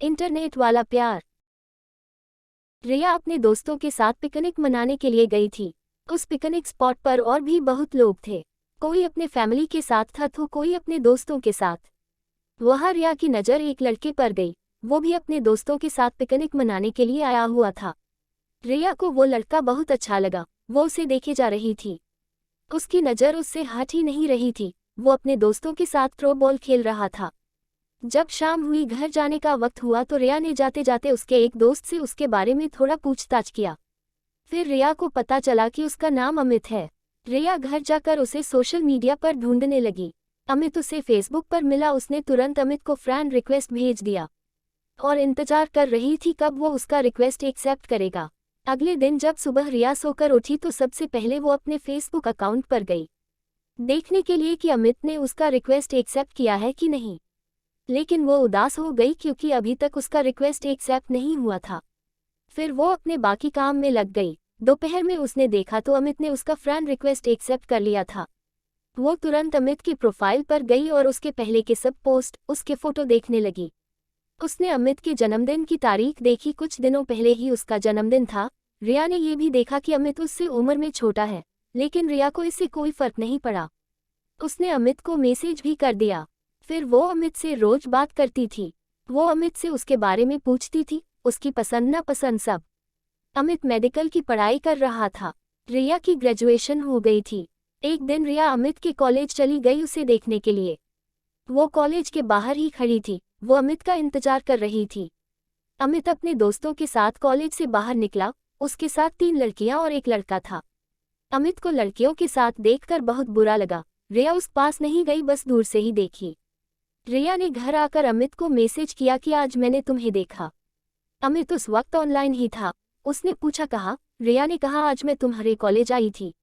Internet वाला प्यार। रिया अपने दोस्तों के साथ पिकनिक मनाने के लिए गई थी। उस पिकनिक स्पॉट पर और भी बहुत लोग थे। कोई अपने फैमिली के साथ था तो कोई अपने दोस्तों के साथ। वहाँ रिया की नज़र एक लड़के पर गई। वो भी अपने दोस्तों के साथ पिकनिक मनाने के लिए आया हुआ था। रिया को वो लड़का बहुत अच्छा लगा। वो उसे देखे जा रही थी। उसकी नज़र उससे हट ही नहीं रही थी। वो अपने दोस्तों के साथ थ्रो बॉल खेल रहा था। जब शाम हुई, घर जाने का वक्त हुआ तो रिया ने जाते जाते उसके एक दोस्त से उसके बारे में थोड़ा पूछताछ किया। फिर रिया को पता चला कि उसका नाम अमित है। रिया घर जाकर उसे सोशल मीडिया पर ढूंढने लगी। अमित उसे फेसबुक पर मिला। उसने तुरंत अमित को फ्रेंड रिक्वेस्ट भेज दिया और इंतजार कर रही थी कब वो उसका रिक्वेस्ट एक्सेप्ट करेगा। अगले दिन जब सुबह रिया सोकर उठी तो सबसे पहले वो अपने फेसबुक अकाउंट पर गई, देखने के लिए कि अमित ने उसका रिक्वेस्ट एक्सेप्ट किया है कि नहीं। लेकिन वो उदास हो गई क्योंकि अभी तक उसका रिक्वेस्ट एक्सेप्ट नहीं हुआ था। फिर वो अपने बाकी काम में लग गई। दोपहर में उसने देखा तो अमित ने उसका फ्रेंड रिक्वेस्ट एक्सेप्ट कर लिया था। वो तुरंत अमित की प्रोफाइल पर गई और उसके पहले के सब पोस्ट, उसके फोटो देखने लगी। उसने अमित के जन्मदिन की तारीख देखी। कुछ दिनों पहले ही उसका जन्मदिन था। रिया ने ये भी देखा कि अमित उससे उम्र में छोटा है, लेकिन रिया को इससे कोई फर्क नहीं पड़ा। उसने अमित को मैसेज भी कर दिया। फिर वो अमित से रोज बात करती थी। वो अमित से उसके बारे में पूछती थी, उसकी पसंद नापसंद सब। अमित मेडिकल की पढ़ाई कर रहा था। रिया की ग्रेजुएशन हो गई थी। एक दिन रिया अमित के कॉलेज चली गई उसे देखने के लिए। वो कॉलेज के बाहर ही खड़ी थी। वो अमित का इंतजार कर रही थी। अमित अपने दोस्तों के साथ कॉलेज से बाहर निकला। उसके साथ 3 लड़कियां और एक लड़का था। अमित को लड़कियों के साथ देखकर बहुत बुरा लगा। रिया उस पास नहीं गई, बस दूर से ही देखी। रिया ने घर आकर अमित को मैसेज किया कि आज मैंने तुम्हें देखा। अमित उस वक्त ऑनलाइन ही था। उसने पूछा कहाँ। रिया ने कहा आज मैं तुम्हारे कॉलेज आई थी।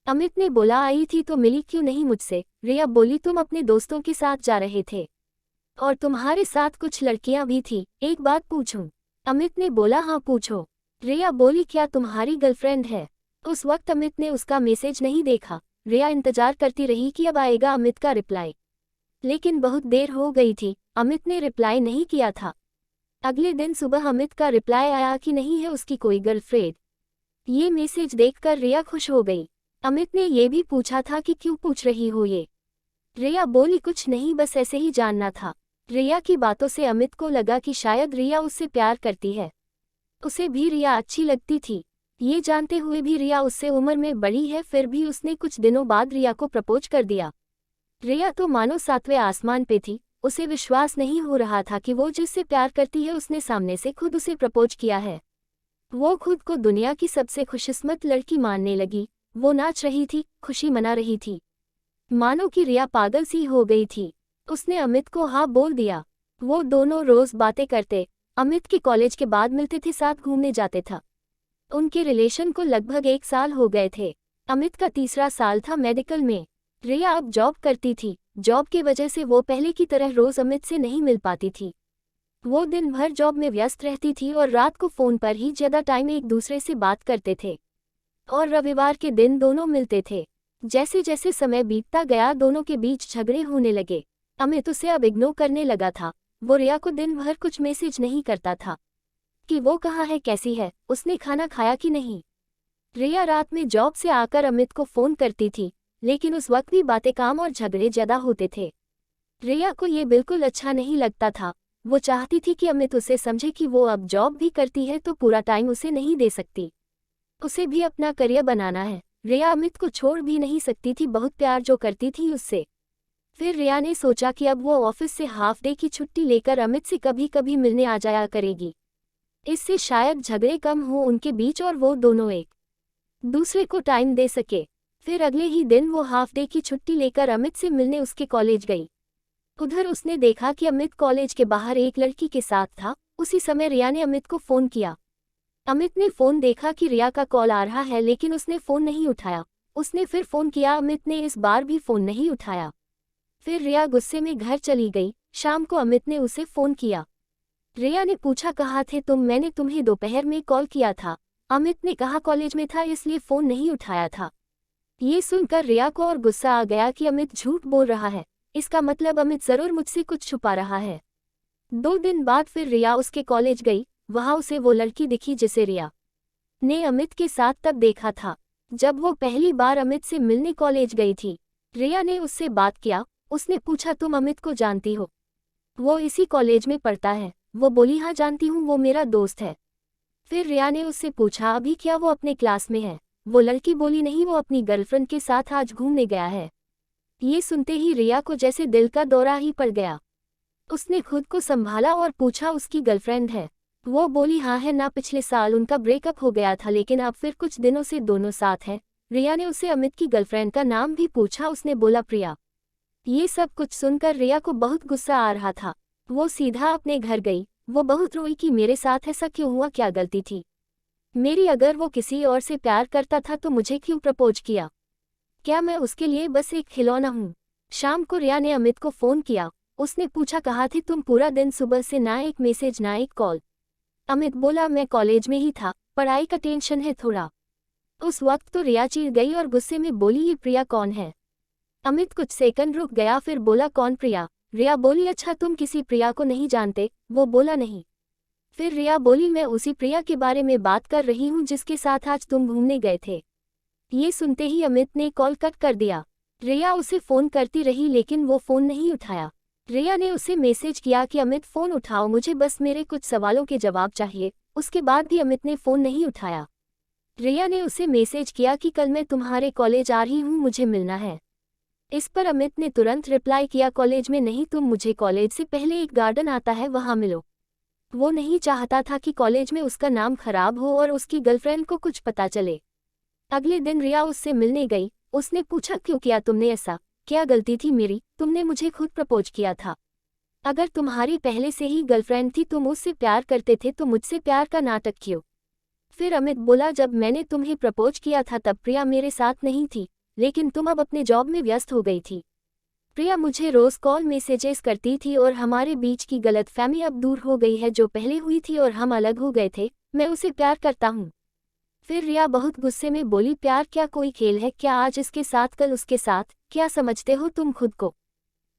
अमित ने बोला आई थी तो मिली क्यों नहीं मुझसे। रिया बोली तुम अपने दोस्तों के साथ जा रहे थे और तुम्हारे साथ कुछ लड़कियां भी थी, एक बात पूछूं। अमित ने बोला हाँ पूछो। रिया बोली क्या तुम्हारी गर्लफ्रेंड है। उस वक्त अमित ने उसका मैसेज नहीं देखा। रिया इंतजार करती रही कि अब आएगा अमित का रिप्लाई, लेकिन बहुत देर हो गई थी। अमित ने रिप्लाई नहीं किया था। अगले दिन सुबह अमित का रिप्लाई आया कि नहीं है उसकी कोई गर्लफ्रेंड। ये मैसेज देखकर रिया खुश हो गई। अमित ने ये भी पूछा था कि क्यों पूछ रही हो ये। रिया बोली कुछ नहीं, बस ऐसे ही जानना था। रिया की बातों से अमित को लगा कि शायद रिया उससे प्यार करती है। उसे भी रिया अच्छी लगती थी। ये जानते हुए भी रिया उससे उम्र में बड़ी है, फिर भी उसने कुछ दिनों बाद रिया को प्रपोज कर दिया। रिया तो मानो 7वें आसमान पे थी। उसे विश्वास नहीं हो रहा था कि वो जिससे प्यार करती है उसने सामने से खुद उसे प्रपोज किया है। वो खुद को दुनिया की सबसे खुशकिस्मत लड़की मानने लगी। वो नाच रही थी, खुशी मना रही थी, मानो कि रिया पागल सी हो गई थी। उसने अमित को हाँ बोल दिया। वो दोनों रोज बातें करते। अमित के कॉलेज के बाद मिलते थे, साथ घूमने जाते था। उनके रिलेशन को लगभग 1 साल हो गए थे। अमित का 3रा साल था मेडिकल में। रिया अब जॉब करती थी। जॉब की वजह से वो पहले की तरह रोज अमित से नहीं मिल पाती थी। वो दिन भर जॉब में व्यस्त रहती थी और रात को फोन पर ही ज्यादा टाइम एक दूसरे से बात करते थे और रविवार के दिन दोनों मिलते थे। जैसे जैसे समय बीतता गया दोनों के बीच झगड़े होने लगे। अमित उसे अब इग्नोर करने लगा था। वो रिया को दिन भर कुछ मैसेज नहीं करता था कि वो कहाँ है, कैसी है, उसने खाना खाया कि नहीं। रिया रात में जॉब से आकर अमित को फोन करती थी, लेकिन उस वक्त भी बातें काम और झगड़े ज्यादा होते थे। रिया को ये बिल्कुल अच्छा नहीं लगता था। वो चाहती थी कि अमित उसे समझे कि वो अब जॉब भी करती है तो पूरा टाइम उसे नहीं दे सकती। उसे भी अपना करियर बनाना है। रिया अमित को छोड़ भी नहीं सकती थी, बहुत प्यार जो करती थी उससे। फिर रिया ने सोचा कि अब वो ऑफिस से हाफ डे की छुट्टी लेकर अमित से कभी कभी मिलने आ जाया करेगी। इससे शायद झगड़े कम हो उनके बीच और वो दोनों एक दूसरे को टाइम दे सके। फिर अगले ही दिन वो हाफ डे की छुट्टी लेकर अमित से मिलने उसके कॉलेज गई। उधर उसने देखा कि अमित कॉलेज के बाहर एक लड़की के साथ था। उसी समय रिया ने अमित को फोन किया। अमित ने फोन देखा कि रिया का कॉल आ रहा है, लेकिन उसने फोन नहीं उठाया। उसने फिर फोन किया, अमित ने इस बार भी फोन नहीं उठाया। फिर रिया गुस्से में घर चली गई। शाम को अमित ने उसे फोन किया। रिया ने पूछा कहाँ थे तुम, मैंने तुम्हें दोपहर में कॉल किया था। अमित ने कहा कॉलेज में था इसलिए फोन नहीं उठाया था। ये सुनकर रिया को और गुस्सा आ गया कि अमित झूठ बोल रहा है। इसका मतलब अमित जरूर मुझसे कुछ छुपा रहा है। 2 दिन बाद फिर रिया उसके कॉलेज गई। वहां उसे वो लड़की दिखी जिसे रिया ने अमित के साथ तब देखा था, जब वो पहली बार अमित से मिलने कॉलेज गई थी। रिया ने उससे बात किया। उसने पूछा, तुम अमित को जानती हो? वो इसी कॉलेज में पढ़ता है। वो बोली, हाँ जानती हूँ, वो मेरा दोस्त है। फिर रिया ने उससे पूछा, अभी क्या वो अपने क्लास में है? वो लड़की बोली, नहीं, वो अपनी गर्लफ्रेंड के साथ आज घूमने गया है। ये सुनते ही रिया को जैसे दिल का दौरा ही पड़ गया। उसने खुद को संभाला और पूछा, उसकी गर्लफ्रेंड है? वो बोली, हाँ है ना, पिछले साल उनका ब्रेकअप हो गया था, लेकिन अब फिर कुछ दिनों से दोनों साथ हैं। रिया ने उससे अमित की गर्लफ्रेंड का नाम भी पूछा। उसने बोला, प्रिया। ये सब कुछ सुनकर रिया को बहुत गुस्सा आ रहा था। वो सीधा अपने घर गई। वो बहुत रोई कि मेरे साथ ऐसा क्यों हुआ, क्या गलती थी मेरी? अगर वो किसी और से प्यार करता था तो मुझे क्यों प्रपोज किया? क्या मैं उसके लिए बस एक खिलौना हूँ? शाम को रिया ने अमित को फोन किया। उसने पूछा, कहाँ थे तुम पूरा दिन? सुबह से ना एक मैसेज ना एक कॉल। अमित बोला, मैं कॉलेज में ही था, पढ़ाई का टेंशन है थोड़ा। उस वक्त तो रिया चिढ़ गई और गुस्से में बोली, ये प्रिया कौन है? अमित कुछ सेकंड रुक गया, फिर बोला, कौन प्रिया? रिया बोली, अच्छा तुम किसी प्रिया को नहीं जानते? वो बोला, नहीं। फिर रिया बोली, मैं उसी प्रिया के बारे में बात कर रही हूँ जिसके साथ आज तुम घूमने गए थे। ये सुनते ही अमित ने कॉल कट कर दिया। रिया उसे फोन करती रही लेकिन वो फोन नहीं उठाया। रिया ने उसे मैसेज किया कि अमित फोन उठाओ, मुझे बस मेरे कुछ सवालों के जवाब चाहिए। उसके बाद भी अमित ने फोन नहीं उठाया। रिया ने उसे मैसेज किया कि कल मैं तुम्हारे कॉलेज आ रही हूँ, मुझे मिलना है। इस पर अमित ने तुरंत रिप्लाई किया, कॉलेज में नहीं, तुम मुझे कॉलेज से पहले एक गार्डन आता है वहां मिलो। वो नहीं चाहता था कि कॉलेज में उसका नाम खराब हो और उसकी गर्लफ्रेंड को कुछ पता चले। अगले दिन रिया उससे मिलने गई। उसने पूछा, क्यों किया तुमने ऐसा? क्या गलती थी मेरी? तुमने मुझे खुद प्रपोज किया था। अगर तुम्हारी पहले से ही गर्लफ्रेंड थी, तुम उससे प्यार करते थे, तो मुझसे प्यार का नाटक क्यों? फिर अमित बोला, जब मैंने तुम्हें प्रपोज किया था तब प्रिया मेरे साथ नहीं थी, लेकिन तुम अब अपने जॉब में व्यस्त हो गई थी। प्रिया मुझे रोज कॉल मैसेजेस करती थी और हमारे बीच की गलतफहमी अब दूर हो गई है, जो पहले हुई थी, और हम अलग हो गए थे। मैं उसे प्यार करता हूँ। फिर रिया बहुत गुस्से में बोली, प्यार क्या कोई खेल है क्या? आज इसके साथ कल उसके साथ, क्या समझते हो तुम खुद को?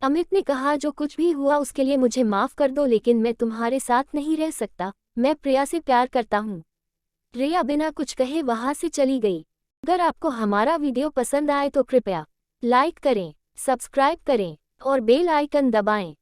अमित ने कहा, जो कुछ भी हुआ उसके लिए मुझे माफ कर दो, लेकिन मैं तुम्हारे साथ नहीं रह सकता। मैं प्रिया से प्यार करता हूँ। रिया बिना कुछ कहे वहां से चली गई। अगर आपको हमारा वीडियो पसंद आए तो कृपया लाइक करें, सब्सक्राइब करें और बेल आइकन दबाएं।